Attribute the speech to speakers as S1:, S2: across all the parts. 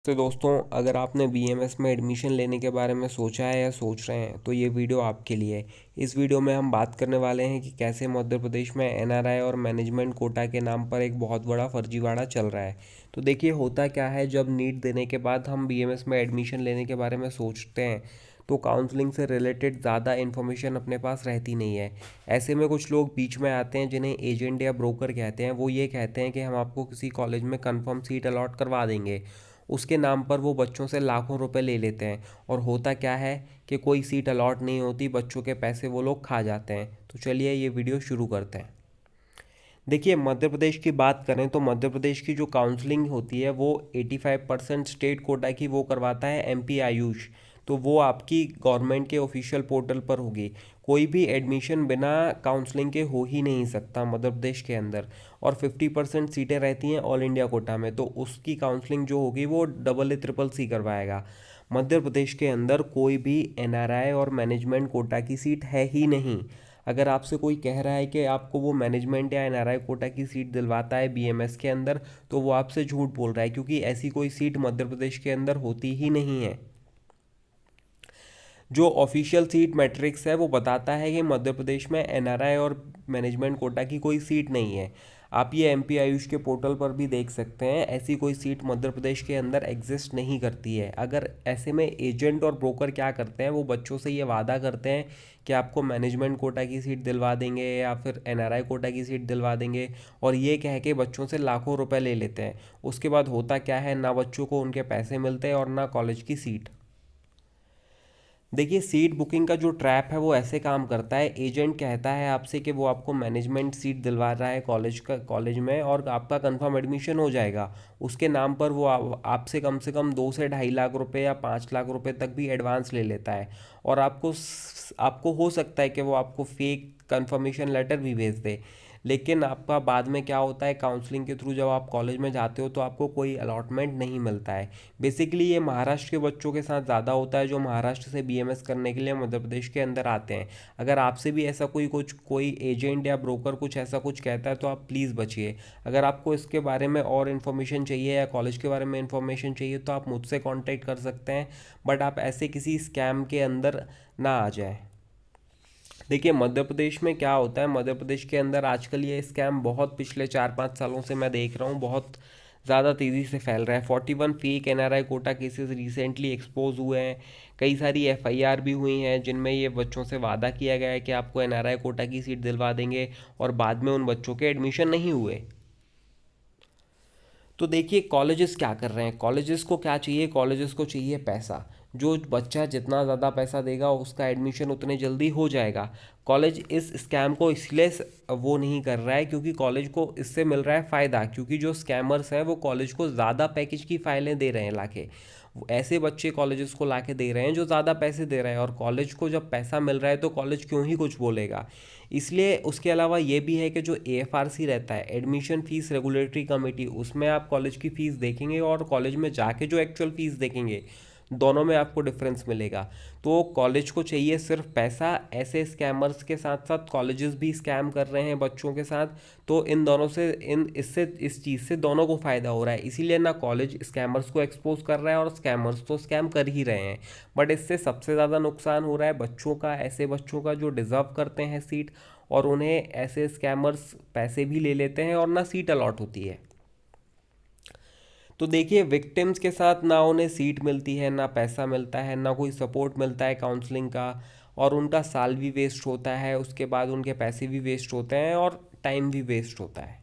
S1: तो दोस्तों, अगर आपने बीएमएस में एडमिशन लेने के बारे में सोचा है या सोच रहे हैं तो ये वीडियो आपके लिए है। इस वीडियो में हम बात करने वाले हैं कि कैसे मध्य प्रदेश में एनआरआई और मैनेजमेंट कोटा के नाम पर एक बहुत बड़ा फर्जीवाड़ा चल रहा है। तो देखिए, होता क्या है, जब नीट देने के बाद हम बीएमएस में एडमिशन लेने के बारे में सोचते हैं तो काउंसलिंग से रिलेटेड ज़्यादा इन्फॉर्मेशन अपने पास रहती नहीं है। ऐसे में कुछ लोग बीच में आते हैं जिन्हें एजेंट या ब्रोकर कहते हैं। वो ये कहते हैं कि हम आपको किसी कॉलेज में कंफर्म सीट अलॉट करवा देंगे। उसके नाम पर वो बच्चों से लाखों रुपए ले लेते हैं और होता क्या है कि कोई सीट अलॉट नहीं होती, बच्चों के पैसे वो लोग खा जाते हैं। तो चलिए ये वीडियो शुरू करते हैं। देखिए, मध्य प्रदेश की बात करें तो मध्य प्रदेश की जो काउंसलिंग होती है वो 85% स्टेट कोटा की वो करवाता है एमपी आयुष। तो वो आपकी गवर्नमेंट के ऑफिशियल पोर्टल पर होगी। कोई भी एडमिशन बिना काउंसलिंग के हो ही नहीं सकता मध्य प्रदेश के अंदर। और 50% सीटें रहती हैं ऑल इंडिया कोटा में, तो उसकी काउंसलिंग जो होगी वो डबल ए ट्रिपल सी करवाएगा। मध्य प्रदेश के अंदर कोई भी एनआरआई और मैनेजमेंट कोटा की सीट है ही नहीं। अगर आपसे कोई कह रहा है कि आपको वो मैनेजमेंट या एनआरआई कोटा की सीट दिलवाता है बीएमएस के अंदर, तो वो आपसे झूठ बोल रहा है, क्योंकि ऐसी कोई सीट मध्य प्रदेश के अंदर होती ही नहीं है। जो ऑफिशियल सीट मैट्रिक्स है वो बताता है कि मध्य प्रदेश में एनआरआई और मैनेजमेंट कोटा की कोई सीट नहीं है। आप ये एमपी आयुष के पोर्टल पर भी देख सकते हैं, ऐसी कोई सीट मध्य प्रदेश के अंदर एग्जिस्ट नहीं करती है। अगर ऐसे में एजेंट और ब्रोकर क्या करते हैं, वो बच्चों से ये वादा करते हैं कि आपको मैनेजमेंट कोटा की सीट दिलवा देंगे या फिर एनआरआई कोटा की सीट दिलवा देंगे, और ये कह के बच्चों से लाखों रुपए ले लेते हैं। उसके बाद होता क्या है, ना बच्चों को उनके पैसे मिलते हैं और ना कॉलेज की सीट। देखिए, सीट बुकिंग का जो ट्रैप है वो ऐसे काम करता है। एजेंट कहता है आपसे कि वो आपको मैनेजमेंट सीट दिलवा रहा है कॉलेज में, और आपका कंफर्म एडमिशन हो जाएगा। उसके नाम पर वो आपसे कम से कम 2 से 2.5 लाख रुपए या 5 लाख रुपए तक भी एडवांस ले लेता है। और आपको हो सकता है कि वो आपको फेक कंफर्मेशन लेटर भी भेज दे। लेकिन आपका बाद में क्या होता है, काउंसलिंग के थ्रू जब आप कॉलेज में जाते हो तो आपको कोई अलॉटमेंट नहीं मिलता है। बेसिकली ये महाराष्ट्र के बच्चों के साथ ज़्यादा होता है, जो महाराष्ट्र से बीएमएस करने के लिए मध्य प्रदेश के अंदर आते हैं। अगर आपसे भी ऐसा कोई एजेंट या ब्रोकर कुछ ऐसा कुछ कहता है तो आप प्लीज़ बचिए। अगर आपको इसके बारे में और इन्फॉर्मेशन चाहिए या कॉलेज के बारे में इन्फॉर्मेशन चाहिए तो आप मुझसे कॉन्टैक्ट कर सकते हैं, बट आप ऐसे किसी स्कैम के अंदर ना आ जाए। देखिए, मध्य प्रदेश में क्या होता है, मध्य प्रदेश के अंदर आजकल ये स्कैम बहुत पिछले 4-5 सालों से मैं देख रहा हूँ, बहुत ज़्यादा तेज़ी से फैल रहा है। 41 fake NRI quota cases recently expose हुए हैं। कई सारी एफआईआर भी हुई हैं जिनमें ये बच्चों से वादा किया गया है कि आपको एनआरआई कोटा की सीट दिलवा देंगे, और बाद में उन बच्चों के एडमिशन नहीं हुए। तो देखिए, कॉलेजेस क्या कर रहे हैं, कॉलेजेस को क्या चाहिए, कॉलेजेस को चाहिए पैसा। जो बच्चा जितना ज़्यादा पैसा देगा उसका एडमिशन उतने जल्दी हो जाएगा। कॉलेज इस स्कैम को इसलिए वो नहीं कर रहा है क्योंकि कॉलेज को इससे मिल रहा है फ़ायदा, क्योंकि जो स्कैमर्स हैं वो कॉलेज को ज़्यादा पैकेज की फ़ाइलें दे रहे हैं लाके। ऐसे बच्चे कॉलेजेस को लाके दे रहे हैं जो ज़्यादा पैसे दे रहे हैं, और कॉलेज को जब पैसा मिल रहा है तो कॉलेज क्यों ही कुछ बोलेगा। इसलिए उसके अलावा ये भी है कि जो एएफआरसी रहता है, एडमिशन फीस रेगुलेटरी कमेटी, उसमें आप कॉलेज की फ़ीस देखेंगे और कॉलेज में जाके जो एक्चुअल फ़ीस देखेंगे, दोनों में आपको डिफरेंस मिलेगा। तो कॉलेज को चाहिए सिर्फ पैसा। ऐसे स्कैमर्स के साथ साथ कॉलेजेस भी स्कैम कर रहे हैं बच्चों के साथ। तो इन दोनों से इस चीज़ से दोनों को फ़ायदा हो रहा है। इसीलिए ना कॉलेज स्कैमर्स को एक्सपोज कर रहा है, और स्कैमर्स तो स्कैम कर ही रहे हैं। बट इससे सबसे ज़्यादा नुकसान हो रहा है बच्चों का, ऐसे बच्चों का जो डिज़र्व करते हैं सीट, और उन्हें ऐसे स्कैमर्स पैसे भी ले लेते हैं और ना सीट अलॉट होती है। तो देखिए, विक्टिम्स के साथ ना उन्हें सीट मिलती है, ना पैसा मिलता है, ना कोई सपोर्ट मिलता है काउंसलिंग का, और उनका साल भी वेस्ट होता है, उसके बाद उनके पैसे भी वेस्ट होते हैं और टाइम भी वेस्ट होता है।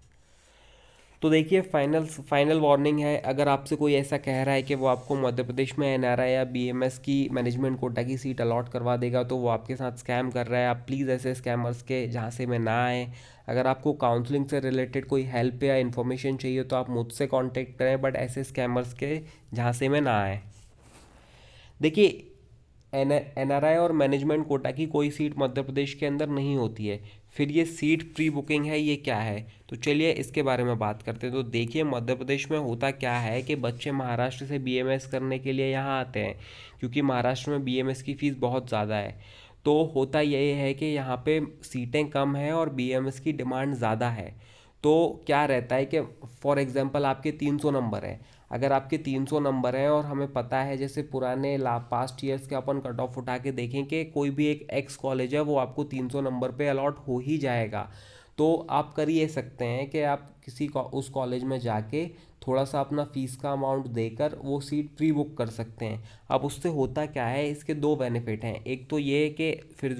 S1: तो देखिए, फाइनल फाइनल वार्निंग है, अगर आपसे कोई ऐसा कह रहा है कि वो आपको मध्य प्रदेश में एनआरआई या बीएमएस की मैनेजमेंट कोटा की सीट अलॉट करवा देगा, तो वो आपके साथ स्कैम कर रहा है। आप प्लीज़ ऐसे स्कैमर्स के जहाँ से में ना आए। अगर आपको काउंसलिंग से रिलेटेड कोई हेल्प या इन्फॉर्मेशन चाहिए तो आप मुझसे कांटेक्ट करें, बट ऐसे स्कैमर्स के जहाँ से में ना आए। देखिए, एनआरआई और मैनेजमेंट कोटा की कोई सीट मध्य प्रदेश के अंदर नहीं होती है। फिर ये सीट प्री बुकिंग है, ये क्या है, तो चलिए इसके बारे में बात करते हैं। तो देखिए, मध्य प्रदेश में होता क्या है कि बच्चे महाराष्ट्र से बीएमएस करने के लिए यहाँ आते हैं, क्योंकि महाराष्ट्र में बीएमएस की फ़ीस बहुत ज़्यादा है। तो होता ये है कि यहाँ पे सीटें कम हैं और बीएमएस की डिमांड ज़्यादा है। तो क्या रहता है कि फॉर एग्जांपल आपके 300 नंबर है, अगर आपके 300 नंबर हैं और हमें पता है जैसे पुराने पास्ट ईयर्स के अपन कट ऑफ उठा के देखें कि कोई भी एक एक्स कॉलेज है वो आपको 300 नंबर पे अलॉट हो ही जाएगा, तो आप कर ये सकते हैं कि आप उस कॉलेज में जाके थोड़ा सा अपना फीस का अमाउंट देकर वो सीट प्री बुक कर सकते हैं। अब उससे होता क्या है, इसके दो बेनिफिट हैं। एक तो ये है कि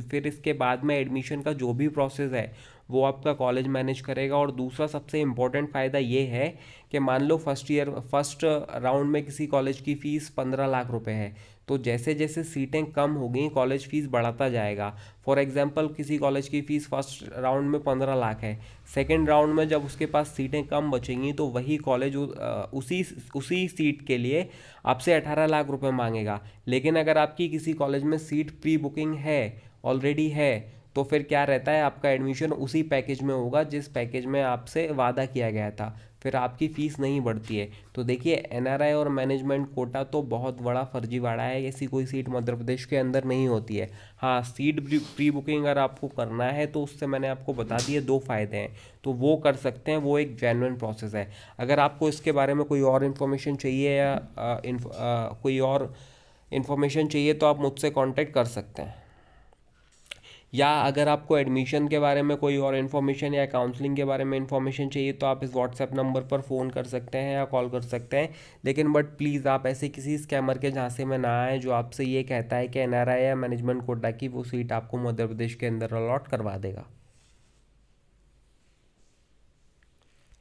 S1: फिर इसके बाद में एडमिशन का जो भी प्रोसेस है वो आपका कॉलेज मैनेज करेगा, और दूसरा सबसे इम्पोर्टेंट फ़ायदा ये है कि मान लो फर्स्ट राउंड में किसी कॉलेज की फ़ीस 15 लाख रुपए है, तो जैसे जैसे सीटें कम हो गई कॉलेज फीस बढ़ाता जाएगा। फॉर एग्जांपल किसी कॉलेज की फ़ीस फर्स्ट राउंड में 15 लाख है, सेकेंड राउंड में जब उसके पास सीटें कम बचेंगी तो वही कॉलेज उसी सीट के लिए आपसे 18 लाख रुपए मांगेगा। लेकिन अगर आपकी किसी कॉलेज में सीट प्री बुकिंग है, ऑलरेडी है, तो फिर क्या रहता है, आपका एडमिशन उसी पैकेज में होगा जिस पैकेज में आपसे वादा किया गया था, फिर आपकी फ़ीस नहीं बढ़ती है। तो देखिए, एनआरआई और मैनेजमेंट कोटा तो बहुत बड़ा फर्जीवाड़ा है, ऐसी कोई सीट मध्य प्रदेश के अंदर नहीं होती है। हाँ, सीट प्री बुकिंग अगर आपको करना है तो उससे मैंने आपको बता दिए दो फायदे हैं, तो वो कर सकते हैं, वो एक जेन्युइन प्रोसेस है। अगर आपको इसके बारे में कोई और इन्फॉर्मेशन चाहिए या कोई और इन्फॉर्मेशन चाहिए तो आप मुझसे कांटेक्ट कर सकते हैं, या अगर आपको एडमिशन के बारे में कोई और इन्फॉर्मेशन या काउंसलिंग के बारे में इन्फॉर्मेशन चाहिए तो आप इस व्हाट्सएप नंबर पर फ़ोन कर सकते हैं या कॉल कर सकते हैं। लेकिन बट प्लीज़ आप ऐसे किसी स्कैमर के झांसे में ना आए जो आपसे ये कहता है कि एनआरआई या मैनेजमेंट कोटा की वो सीट आपको मध्य प्रदेश के अंदर अलॉट करवा देगा।